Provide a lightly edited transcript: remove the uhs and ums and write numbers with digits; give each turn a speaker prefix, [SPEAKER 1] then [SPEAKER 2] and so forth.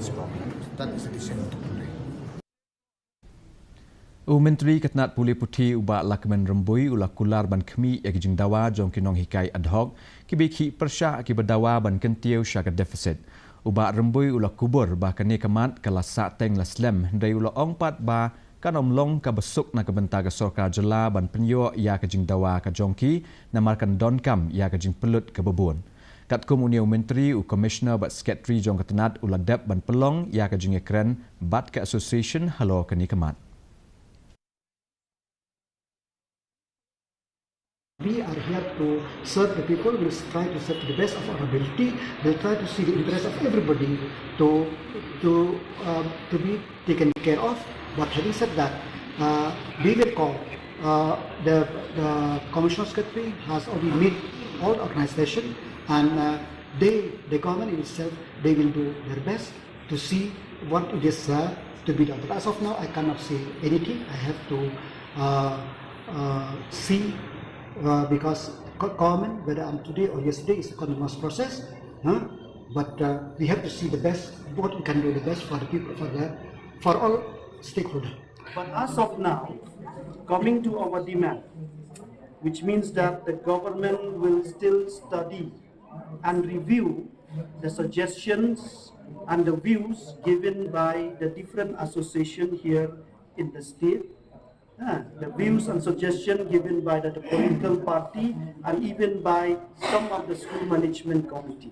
[SPEAKER 1] this problem. That is the decision of Pule.
[SPEAKER 2] Myntri Tnat Pule Puthi ubak Lahkmen Rymbui ulah Kular ban Khmih yak Jingdawa Jong kinong hikai ad hoc kibiki persya ki berdawa ban kentiu syakat defisit. Ubak Rymbui ulah kubur bah kene kemat kala sateng laslem hendai ulah ongpat ba kan omlong ka besuk na kebentar ke sorkar jela ban penyo ya ke Jingdawa ka Jongki namarkan donkam ya ke jing pelut ke bebun. Kat komunio Myntri u Commissioner bat Sekretari Jong Tnat ulah dep ban pelong ya ke jing ekren bat ke Association Halor kini kemat.
[SPEAKER 3] We are here to serve the people. We'll try to serve to the best of our ability. We'll try to see the interest of everybody to be taken care of. But having said that, we will call the Commissioner Secretary has already met all organizations, and the government itself, they will do their best to see what it is to be done. But as of now, I cannot say anything. I have to see. Because government, whether I'm today or yesterday, is a continuous process. But we have to see the best, what we can do the best for the people, for all stakeholders.
[SPEAKER 4] But as of now, coming to our demand, which means that the government will still study and review the suggestions and the views given by the different associations here in the state. The views and suggestions given by the political party and even by some of the school management committee.